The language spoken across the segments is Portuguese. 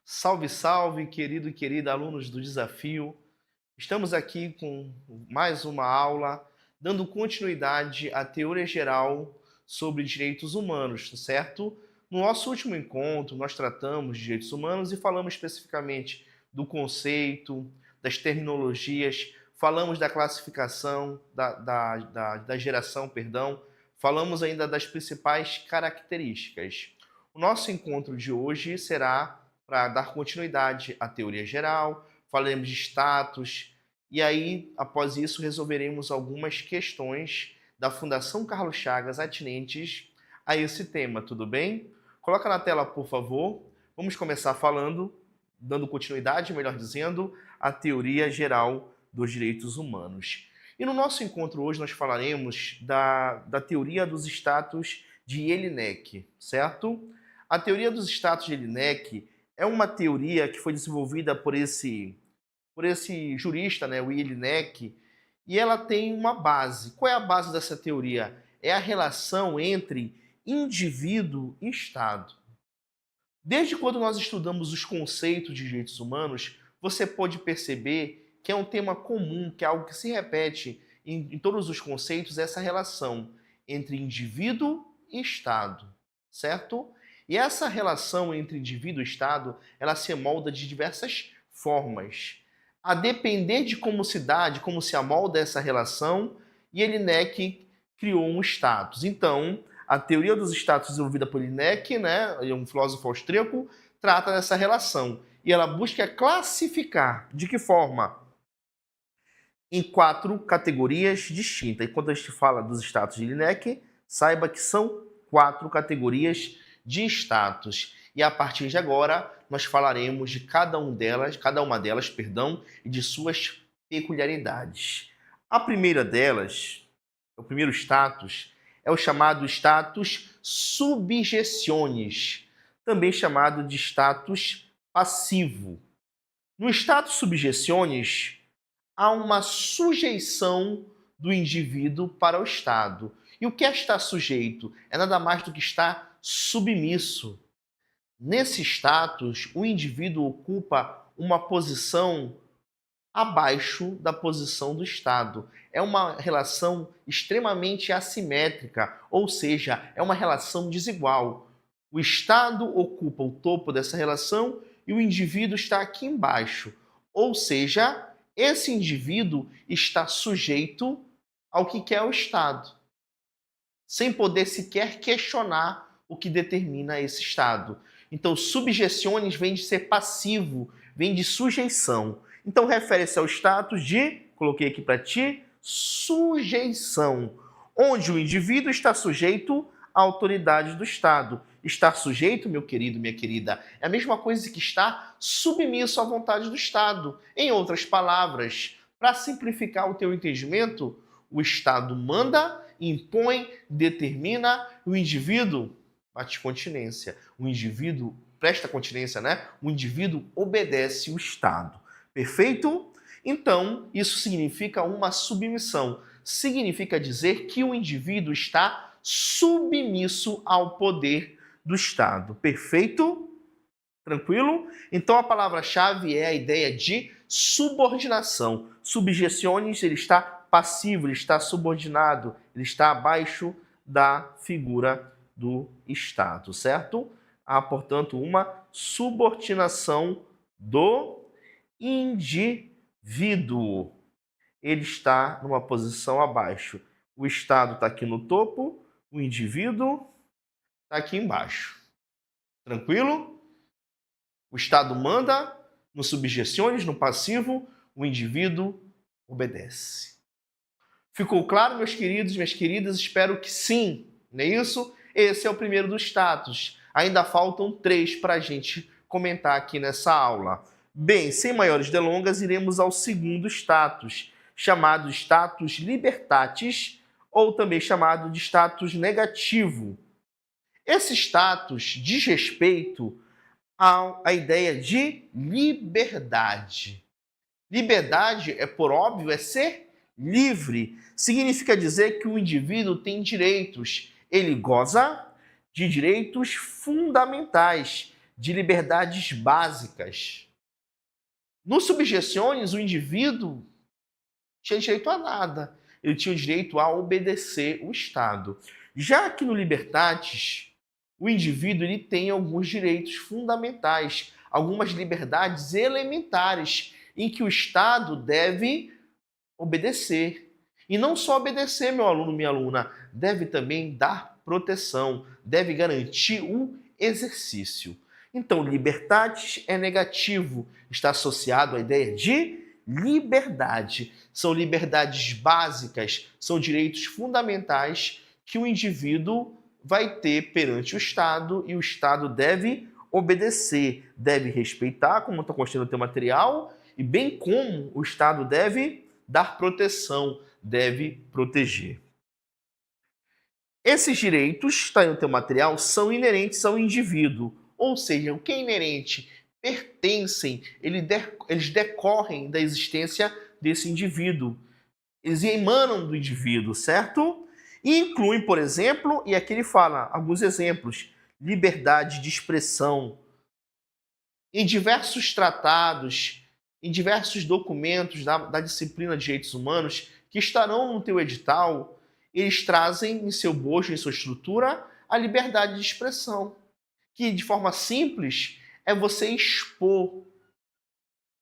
Salve, salve, querido e querida alunos do Desafio. Estamos aqui com mais uma aula, dando continuidade à teoria geral sobre direitos humanos, tá certo? No nosso último encontro, nós tratamos de direitos humanos e falamos especificamente do conceito, das terminologias, falamos da classificação, da geração, perdão, falamos ainda das principais características. O nosso encontro de hoje será para dar continuidade à teoria geral, falaremos de status, e aí, após isso, resolveremos algumas questões da Fundação Carlos Chagas atinentes a esse tema, tudo bem? Coloca na tela, por favor. Vamos começar falando, dando continuidade, melhor dizendo, à teoria geral dos direitos humanos. E no nosso encontro hoje nós falaremos da teoria dos status de Jelinek, certo? A teoria dos status de Jelinek é uma teoria que foi desenvolvida por esse jurista, né, o Jelinek, e ela tem uma base. Qual é a base dessa teoria? É a relação entre indivíduo e Estado. Desde quando nós estudamos os conceitos de direitos humanos, você pode perceber que é um tema comum, que é algo que se repete em todos os conceitos, essa relação entre indivíduo e Estado, certo? E essa relação entre indivíduo e Estado, ela se molda de diversas formas. A depender de como se dá, de como se amolda essa relação, Jelinek criou um status. Então, a teoria dos status desenvolvida por Jelinek, né, um filósofo austríaco, trata dessa relação. E ela busca classificar. De que forma? Em 4 categorias distintas. E quando a gente fala dos status de Jelinek, saiba que são 4 categorias de status. E a partir de agora, nós falaremos de cada uma delas, e de suas peculiaridades. A primeira delas, o primeiro status, é o chamado status subjectionis, também chamado de status passivo. No status subjectionis, há uma sujeição do indivíduo para o Estado. E o que é estar sujeito? É nada mais do que estar submisso. Nesse status, o indivíduo ocupa uma posição abaixo da posição do Estado. É uma relação extremamente assimétrica, ou seja, é uma relação desigual. O Estado ocupa o topo dessa relação e o indivíduo está aqui embaixo. Ou seja, esse indivíduo está sujeito ao que quer o Estado, sem poder sequer questionar o que determina esse Estado. Então, subjecciones vem de ser passivo, vem de sujeição. Então, refere-se ao status de, coloquei aqui para ti, sujeição, onde o indivíduo está sujeito à autoridade do Estado. Estar sujeito, meu querido, minha querida, é a mesma coisa que estar submisso à vontade do Estado. Em outras palavras, para simplificar o teu entendimento, o Estado manda, impõe, determina, o indivíduo bate continência. O indivíduo presta continência, né? O indivíduo obedece o Estado. Perfeito? Então, isso significa uma submissão. Significa dizer que o indivíduo está submisso ao poder do Estado. Perfeito? Tranquilo? Então, a palavra-chave é a ideia de subordinação. Subjecciones, ele está passivo, ele está subordinado, ele está abaixo da figura do Estado, certo? Há, portanto, uma subordinação do indivíduo. Ele está numa posição abaixo. O Estado está aqui no topo, o indivíduo está aqui embaixo. Tranquilo? O Estado manda, no subjecciones, no passivo, o indivíduo obedece. Ficou claro, meus queridos, minhas queridas? Espero que sim, não é isso? Esse é o primeiro dos status. Ainda faltam 3 para a gente comentar aqui nessa aula. Bem, sem maiores delongas, iremos ao segundo status, chamado status libertatis, ou também chamado de status negativo. Esse status diz respeito à ideia de liberdade. Liberdade, por óbvio, é ser livre. Significa dizer que o indivíduo tem direitos. Ele goza de direitos fundamentais, de liberdades básicas. No subjeciones, o indivíduo tinha direito a nada. Ele tinha o direito a obedecer o Estado. Já que no Libertatis, o indivíduo ele tem alguns direitos fundamentais, algumas liberdades elementares, em que o Estado deve obedecer. E não só obedecer, meu aluno, minha aluna, deve também dar proteção, deve garantir o exercício. Então, Libertatis é negativo, está associado à ideia de liberdade. São liberdades básicas, são direitos fundamentais que o indivíduo vai ter perante o Estado e o Estado deve obedecer, deve respeitar, como está constando no teu material, e bem como o Estado deve dar proteção, deve proteger. Esses direitos, está no teu material, são inerentes ao indivíduo, ou seja, o que é inerente? Pertencem, eles decorrem da existência desse indivíduo. Eles emanam do indivíduo, certo? E incluem, por exemplo, e aqui ele fala alguns exemplos, liberdade de expressão. Em diversos tratados, em diversos documentos da disciplina de direitos humanos que estarão no teu edital, eles trazem em seu bojo, em sua estrutura, a liberdade de expressão, que de forma simples é você expor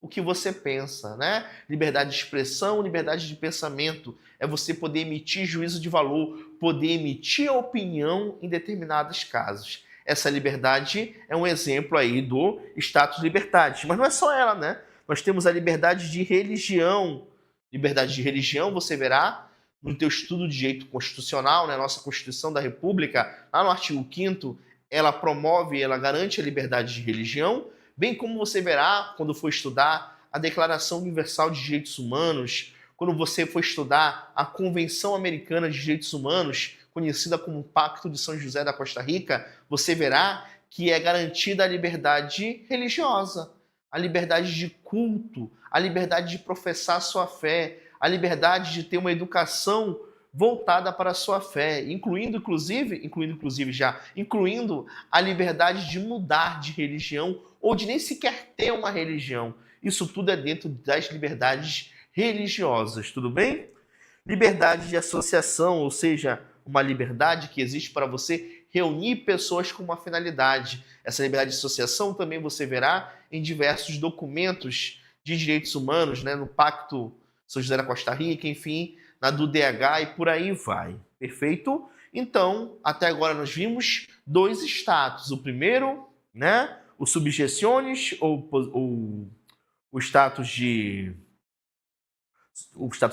o que você pensa, né? Liberdade de expressão, liberdade de pensamento, é você poder emitir juízo de valor, poder emitir opinião em determinados casos. Essa liberdade é um exemplo aí do status libertatis, mas não é só ela, né? Nós temos a liberdade de religião. Liberdade de religião, você verá no teu estudo de direito constitucional, né? Nossa Constituição da República, lá no artigo 5º, ela promove, ela garante a liberdade de religião, bem como você verá quando for estudar a Declaração Universal de Direitos Humanos, quando você for estudar a Convenção Americana de Direitos Humanos, conhecida como Pacto de São José da Costa Rica, você verá que é garantida a liberdade religiosa, a liberdade de culto, a liberdade de professar a sua fé, a liberdade de ter uma educação voltada para a sua fé, incluindo a liberdade de mudar de religião ou de nem sequer ter uma religião. Isso tudo é dentro das liberdades religiosas, tudo bem? Liberdade de associação, ou seja, uma liberdade que existe para você reunir pessoas com uma finalidade. Essa liberdade de associação também você verá em diversos documentos de direitos humanos, né, no Pacto São José da Costa Rica, enfim, na do DH e por aí vai. Perfeito? Então, até agora nós vimos dois status. O primeiro, né, o subjeciones, ou o status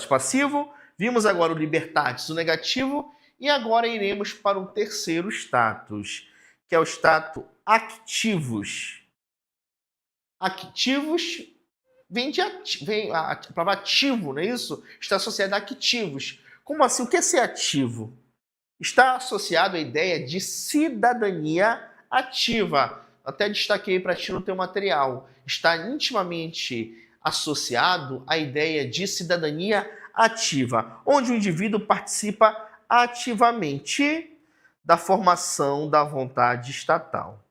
passivo. Vimos agora o libertatis, o negativo. E agora iremos para o terceiro status, que é o status activos. Activos vem a palavra ativo, não é isso? Está associado a activos. Como assim? O que é ser ativo? Está associado à ideia de cidadania ativa. Até destaquei para ti no teu material. Está intimamente associado à ideia de cidadania ativa, onde o indivíduo participa ativamente da formação da vontade estatal.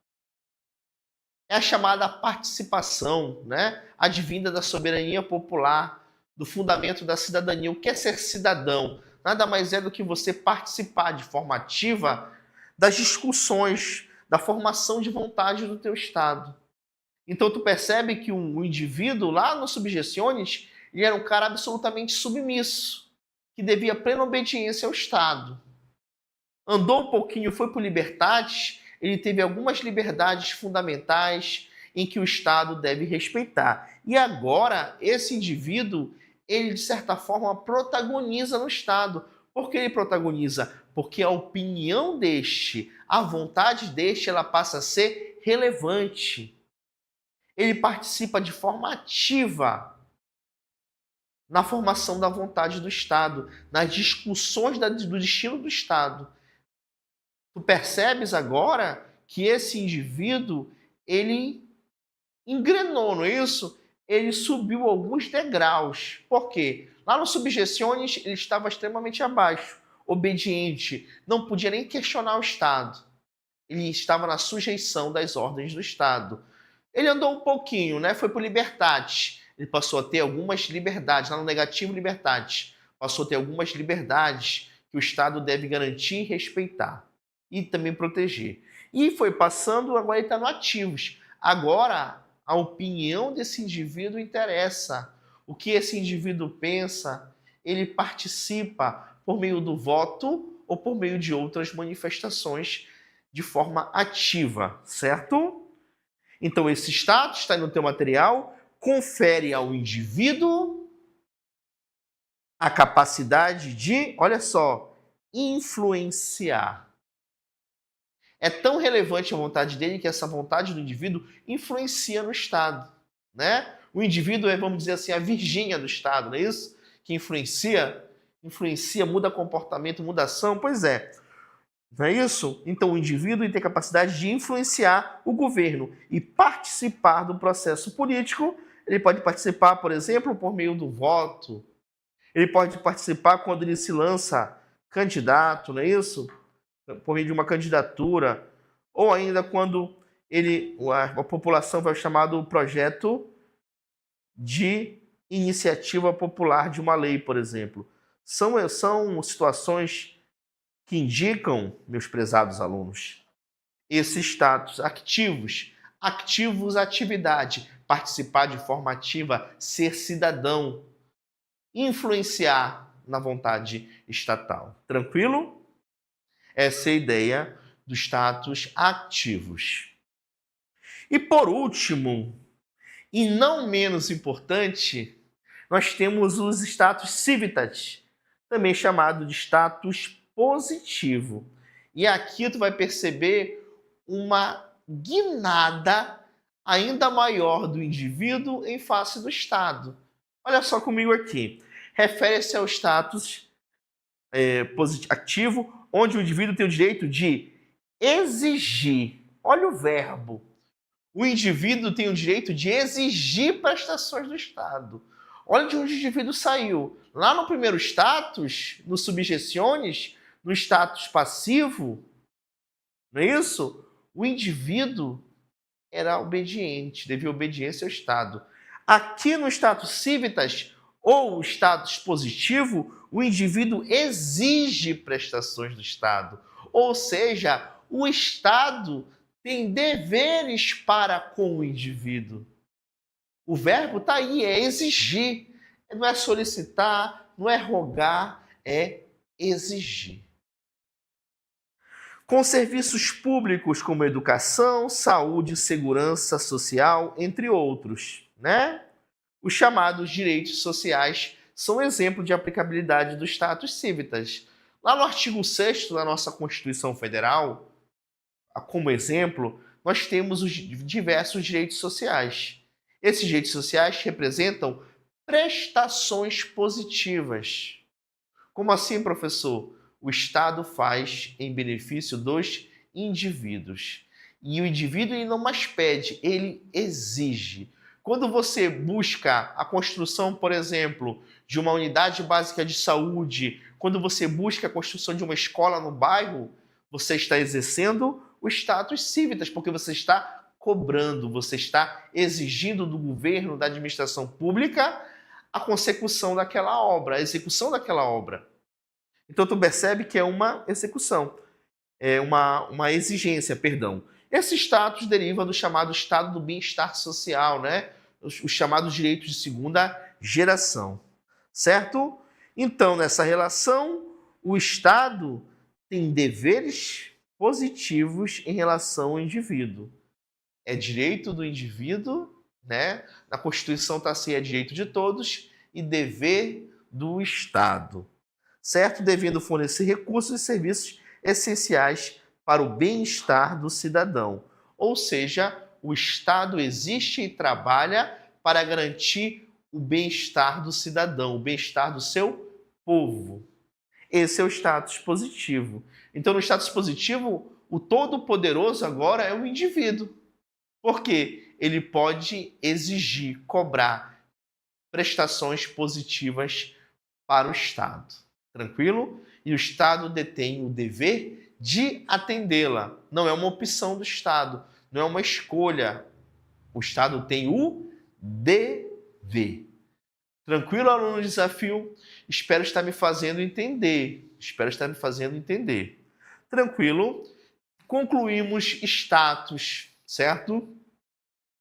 É a chamada participação, né, advinda da soberania popular, do fundamento da cidadania. O que é ser cidadão? Nada mais é do que você participar de forma ativa das discussões, da formação de vontade do teu Estado. Então tu percebe que o indivíduo lá no Subjeciones, ele era um cara absolutamente submisso, que devia plena obediência ao Estado. Andou um pouquinho, foi para o Libertatis, ele teve algumas liberdades fundamentais em que o Estado deve respeitar. E agora, esse indivíduo, ele de certa forma protagoniza no Estado. Por que ele protagoniza? Porque a opinião deste, a vontade deste, ela passa a ser relevante. Ele participa de forma ativa na formação da vontade do Estado, nas discussões do destino do Estado. Tu percebes agora que esse indivíduo, ele engrenou, não é isso? Ele subiu alguns degraus. Por quê? Lá no Subjeciones, ele estava extremamente abaixo, obediente, não podia nem questionar o Estado. ele estava na sujeição das ordens do Estado. Ele andou um pouquinho, né? Foi por liberdade. Ele passou a ter algumas liberdades, lá no negativo liberdades. Passou a ter algumas liberdades que o Estado deve garantir e respeitar. E também proteger. E foi passando, agora ele está no ativos. Agora, a opinião desse indivíduo interessa. O que esse indivíduo pensa, ele participa por meio do voto ou por meio de outras manifestações de forma ativa, certo? Então, esse status está aí no teu material, confere ao indivíduo a capacidade de, olha só, influenciar. É tão relevante a vontade dele que essa vontade do indivíduo influencia no Estado, né? O indivíduo é, vamos dizer assim, a Virgínia do Estado, não é isso? Que influencia, muda comportamento, muda ação, pois é. Não é isso? Então o indivíduo tem capacidade de influenciar o governo e participar do processo político. Ele pode participar, por exemplo, por meio do voto. Ele pode participar quando ele se lança candidato, não é isso? Por meio de uma candidatura. Ou ainda quando a população vai chamar do projeto de iniciativa popular de uma lei, por exemplo. São situações que indicam, meus prezados alunos, esses status ativos, atividade, participar de forma ativa, ser cidadão, influenciar na vontade estatal. Tranquilo? Essa é a ideia dos status ativos. E por último, e não menos importante, nós temos os status civitas, também chamado de status positivo. E aqui tu vai perceber uma guinada ainda maior do indivíduo em face do Estado. Olha só comigo aqui. Refere-se ao status ativo, onde o indivíduo tem o direito de exigir. Olha o verbo. O indivíduo tem o direito de exigir prestações do Estado. Olha de onde o indivíduo saiu. Lá no primeiro status, no subjeciones, no status passivo, não é isso? O indivíduo era obediente, devia obediência ao Estado. Aqui no status civitas, ou status positivo, o indivíduo exige prestações do Estado. Ou seja, o Estado tem deveres para com o indivíduo. O verbo está aí, é exigir. Não é solicitar, não é rogar, é exigir. Com serviços públicos como educação, saúde, segurança social, entre outros, né? Os chamados direitos sociais são exemplo de aplicabilidade do status civitas. Lá no artigo 6º da nossa Constituição Federal, como exemplo, nós temos os diversos direitos sociais. Esses direitos sociais representam prestações positivas. Como assim, professor? O Estado faz em benefício dos indivíduos. E o indivíduo ele não mais pede, ele exige. Quando você busca a construção, por exemplo, de uma unidade básica de saúde, quando você busca a construção de uma escola no bairro, você está exercendo o status civitas, porque você está cobrando, você está exigindo do governo, da administração pública, a consecução daquela obra, a execução daquela obra. Então, tu percebe que é uma execução, é uma exigência, perdão. Esse status deriva do chamado estado do bem-estar social, né? Os chamados direitos de segunda geração, certo? Então, nessa relação, o Estado tem deveres positivos em relação ao indivíduo. É direito do indivíduo, né? Na Constituição está assim, é direito de todos, e dever do Estado, certo? Devendo fornecer recursos e serviços essenciais para o bem-estar do cidadão. Ou seja, o Estado existe e trabalha para garantir o bem-estar do cidadão, o bem-estar do seu povo. Esse é o status positivo. Então, no status positivo, o todo-poderoso agora é o indivíduo. Por quê? Ele pode exigir, cobrar prestações positivas para o Estado. Tranquilo? E o Estado detém o dever de atendê-la. Não é uma opção do Estado, não é uma escolha. O Estado tem o dever. Tranquilo, aluno do desafio? Espero estar me fazendo entender. Espero estar me fazendo entender. Tranquilo? Concluímos status, certo?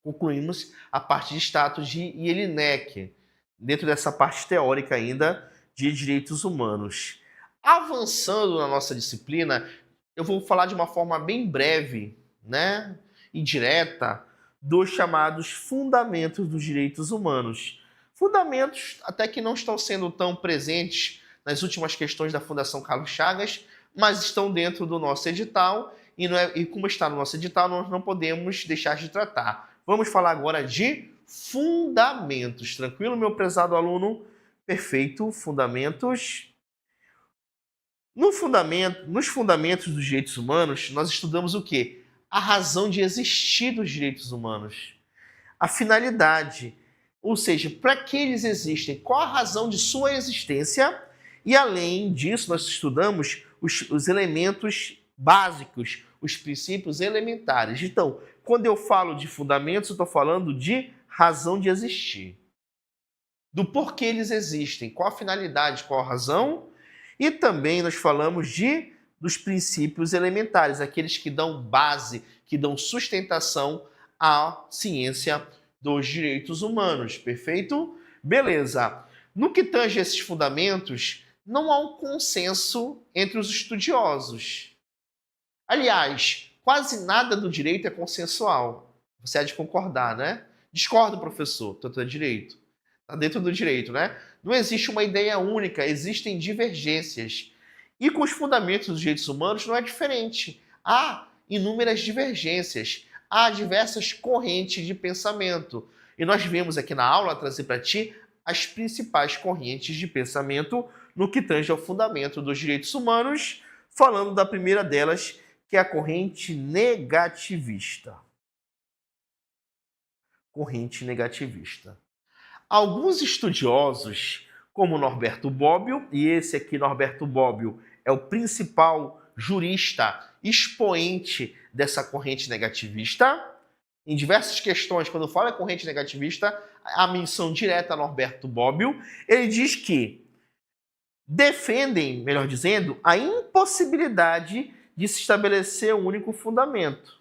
Concluímos a parte de status de Jelinek, dentro dessa parte teórica ainda de direitos humanos. Avançando na nossa disciplina, eu vou falar de uma forma bem breve, né, e direta, dos chamados fundamentos dos direitos humanos. Fundamentos até que não estão sendo tão presentes nas últimas questões da Fundação Carlos Chagas, mas estão dentro do nosso edital e como está no nosso edital, nós não podemos deixar de tratar. Vamos falar agora de fundamentos. Tranquilo, meu prezado aluno? Perfeito, fundamentos. Nos fundamentos dos direitos humanos, nós estudamos o quê? A razão de existir dos direitos humanos. A finalidade, ou seja, para que eles existem, qual a razão de sua existência. E além disso, nós estudamos os elementos básicos, os princípios elementares. Então, quando eu falo de fundamentos, eu estou falando de razão de existir. Do porquê eles existem, qual a finalidade, qual a razão. E também nós falamos dos princípios elementares, aqueles que dão base, que dão sustentação à ciência dos direitos humanos, perfeito? Beleza. No que tange esses fundamentos, não há um consenso entre os estudiosos. Aliás, quase nada do direito é consensual. Você há de concordar, né? Discordo, professor, tanto é direito. Está dentro do direito, né? Não existe uma ideia única, existem divergências. E com os fundamentos dos direitos humanos não é diferente. Há inúmeras divergências, há diversas correntes de pensamento. E nós viemos aqui na aula trazer para ti as principais correntes de pensamento no que tange ao fundamento dos direitos humanos, falando da primeira delas, que é a corrente negativista. Corrente negativista. Alguns estudiosos, como Norberto Bobbio, e esse aqui, Norberto Bobbio, é o principal jurista expoente dessa corrente negativista. Em diversas questões, quando fala corrente negativista, a menção direta a Norberto Bobbio, ele diz que defendem, melhor dizendo, a impossibilidade de se estabelecer um único fundamento.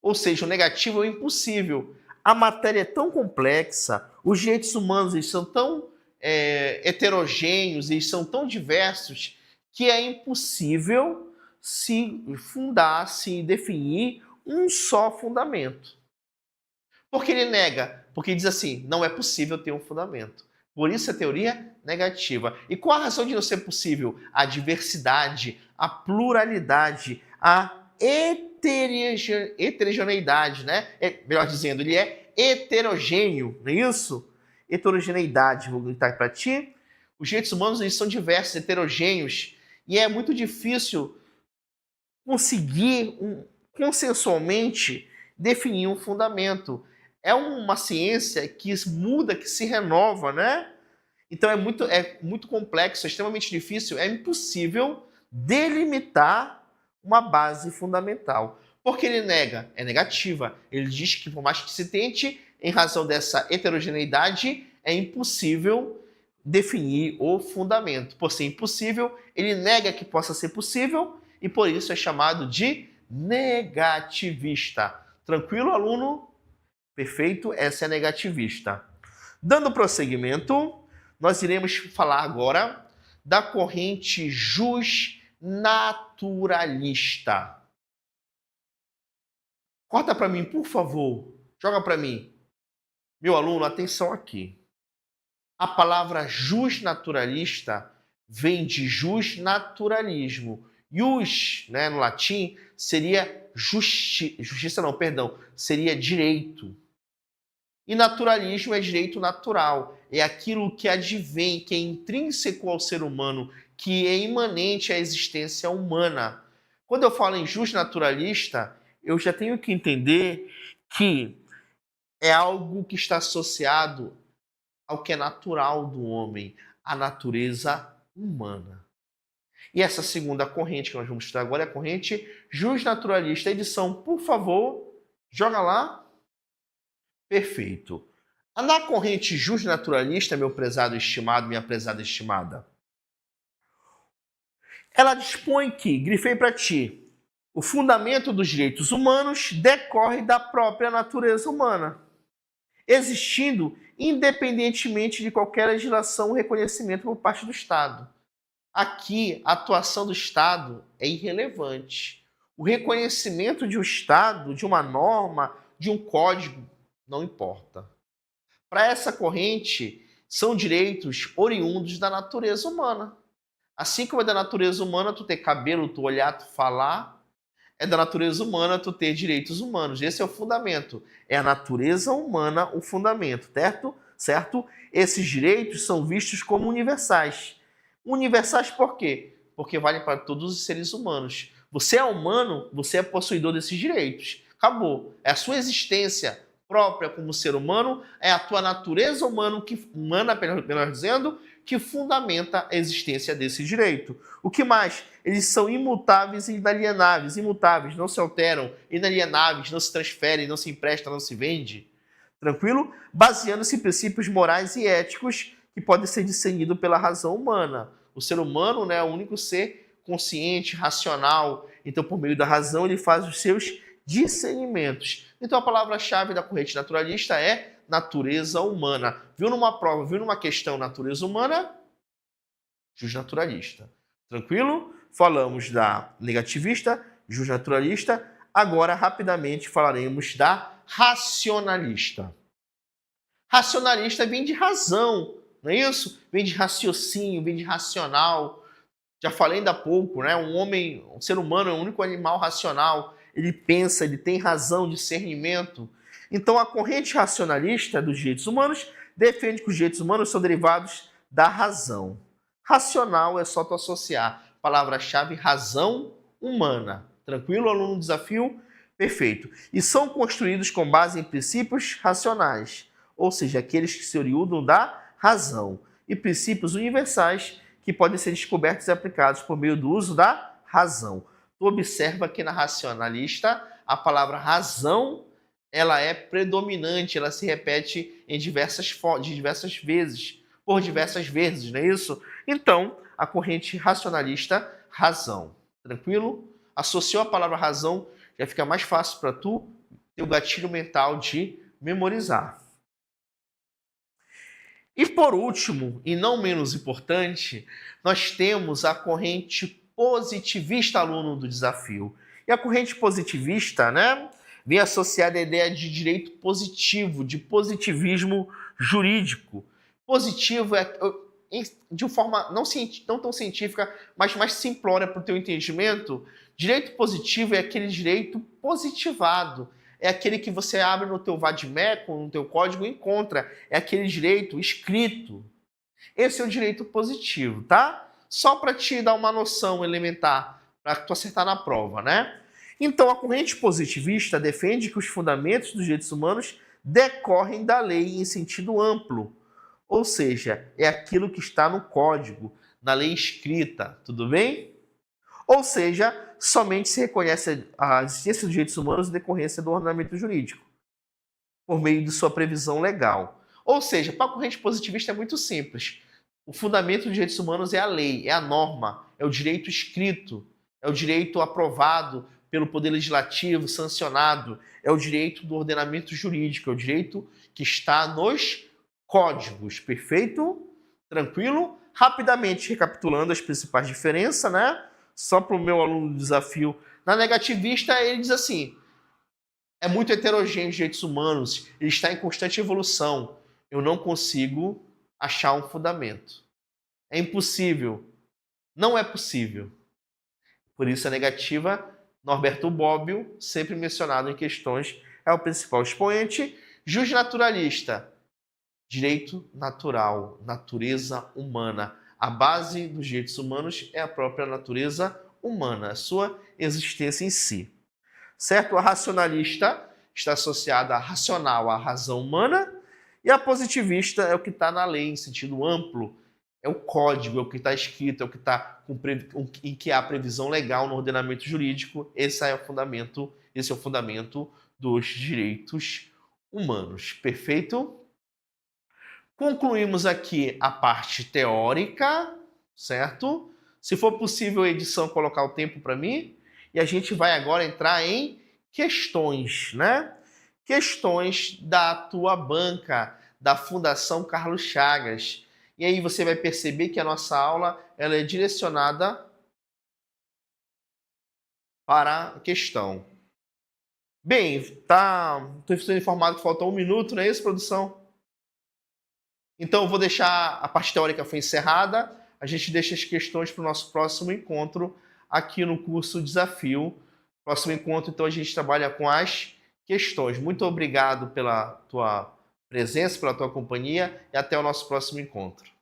Ou seja, o negativo é o impossível. A matéria é tão complexa, os direitos humanos eles são tão heterogêneos, eles são tão diversos, que é impossível se fundar, se definir um só fundamento. Por que ele nega? Porque diz assim, não é possível ter um fundamento. Por isso a teoria negativa. E qual a razão de não ser possível? A diversidade, a pluralidade, a heterogeneidade, né? Melhor dizendo, ele é heterogêneo, não é isso? Heterogeneidade, vou gritar para ti. Os direitos humanos eles são diversos, heterogêneos, e é muito difícil conseguir consensualmente definir um fundamento. É uma ciência que muda, que se renova, né? Então é muito complexo, é extremamente difícil, é impossível delimitar uma base fundamental. Porque ele nega? É negativa. Ele diz que por mais que se tente, em razão dessa heterogeneidade, é impossível definir o fundamento. Por ser impossível, ele nega que possa ser possível e por isso é chamado de negativista. Tranquilo, aluno? Perfeito? Essa é a negativista. Dando prosseguimento, nós iremos falar agora da corrente justnaturalista. Corta para mim, por favor. Joga para mim. Meu aluno, atenção aqui. A palavra justnaturalista vem de justnaturalismo. Jus, né, no latim, seria justiça, não, perdão, seria direito. E naturalismo é direito natural. É aquilo que advém, que é intrínseco ao ser humano, que é imanente à existência humana. Quando eu falo em justnaturalista, eu já tenho que entender que é algo que está associado ao que é natural do homem, à natureza humana. E essa segunda corrente que nós vamos estudar agora é a corrente justnaturalista. Edição, por favor, joga lá. Perfeito. Na corrente justnaturalista, meu prezado estimado, minha prezada estimada, ela dispõe que, grifei para ti, o fundamento dos direitos humanos decorre da própria natureza humana, existindo independentemente de qualquer legislação ou reconhecimento por parte do Estado. Aqui, a atuação do Estado é irrelevante. O reconhecimento de um Estado, de uma norma, de um código, não importa. Para essa corrente, são direitos oriundos da natureza humana. Assim como é da natureza humana tu ter cabelo, tu olhar, tu falar, é da natureza humana tu ter direitos humanos. Esse é o fundamento. É a natureza humana o fundamento, certo? Certo? Esses direitos são vistos como universais. Universais por quê? Porque valem para todos os seres humanos. Você é humano, você é possuidor desses direitos. Acabou. É a sua existência própria como ser humano, é a tua natureza humana, melhor dizendo, que fundamenta a existência desse direito. O que mais? Eles são imutáveis e inalienáveis. Imutáveis, não se alteram. Inalienáveis, não se transferem, não se emprestam, não se vende. Tranquilo? Baseando-se em princípios morais e éticos que podem ser discernidos pela razão humana. O ser humano, né, é o único ser consciente, racional. Então, por meio da razão, ele faz os seus discernimentos. Então, a palavra-chave da corrente naturalista é natureza humana. Viu numa prova, viu numa questão natureza humana? Justnaturalista. Tranquilo? Falamos da negativista, justnaturalista. Agora, rapidamente, falaremos da racionalista. Racionalista vem de razão, não é isso? Vem de raciocínio, vem de racional. Já falei ainda há pouco, né? Um ser humano é o único animal racional. Ele pensa, ele tem razão, discernimento. Então, a corrente racionalista dos direitos humanos defende que os direitos humanos são derivados da razão. Racional é só tu associar. Palavra-chave, razão humana. Tranquilo, aluno? Desafio? Perfeito. E são construídos com base em princípios racionais, ou seja, aqueles que se oriundam da razão, e princípios universais que podem ser descobertos e aplicados por meio do uso da razão. Tu observa que na racionalista a palavra razão ela é predominante, ela se repete em diversas vezes, por diversas vezes, não é isso? Então, a corrente racionalista, razão. Tranquilo? Associou a palavra razão, já fica mais fácil para tu ter o gatilho mental de memorizar. E por último, e não menos importante, nós temos a corrente positivista, aluno do desafio. E a corrente positivista, né, vem associada à ideia de direito positivo, de positivismo jurídico. Positivo é de uma forma não tão científica, mas mais simplória para o teu entendimento. Direito positivo é aquele direito positivado. É aquele que você abre no teu vadimeco, no teu código e encontra. É aquele direito escrito. Esse é o direito positivo, tá? Só para te dar uma noção elementar, para tu acertar na prova, né? Então, a corrente positivista defende que os fundamentos dos direitos humanos decorrem da lei em sentido amplo. Ou seja, é aquilo que está no código, na lei escrita, tudo bem? Ou seja, somente se reconhece a existência dos direitos humanos em decorrência do ordenamento jurídico, por meio de sua previsão legal. Ou seja, para a corrente positivista é muito simples. O fundamento dos direitos humanos é a lei, é a norma, é o direito escrito, é o direito aprovado pelo Poder Legislativo, sancionado, é o direito do ordenamento jurídico, é o direito que está nos códigos. Perfeito? Tranquilo? Rapidamente recapitulando as principais diferenças, né? Só para o meu aluno do desafio. Na negativista, ele diz assim, é muito heterogêneo os direitos humanos, ele está em constante evolução. Eu não consigo achar um fundamento. É impossível. Não é possível. Por isso a negativa, Norberto Bobbio, sempre mencionado em questões, é o principal expoente. Justnaturalista, direito natural, natureza humana. A base dos direitos humanos é a própria natureza humana, a sua existência em si. Certo? A racionalista está associada a racional, à razão humana, e a positivista é o que está na lei, em sentido amplo. é o código, é o que está escrito, é o que está em que há previsão legal no ordenamento jurídico. Esse é o fundamento dos direitos humanos. Perfeito? Concluímos aqui a parte teórica, certo? Se for possível, a edição colocar o tempo para mim. E a gente vai agora entrar em questões, né? Questões da tua banca, da Fundação Carlos Chagas. E aí você vai perceber que a nossa aula ela é direcionada para a questão. Bem, estou sendo informado que falta 1 minuto, não é isso, produção? Então, eu vou deixar a parte teórica foi encerrada. A gente deixa as questões para o nosso próximo encontro aqui no curso Desafio. Próximo encontro, então, a gente trabalha com as questões. Muito obrigado pela tua presença, pela tua companhia e até o nosso próximo encontro.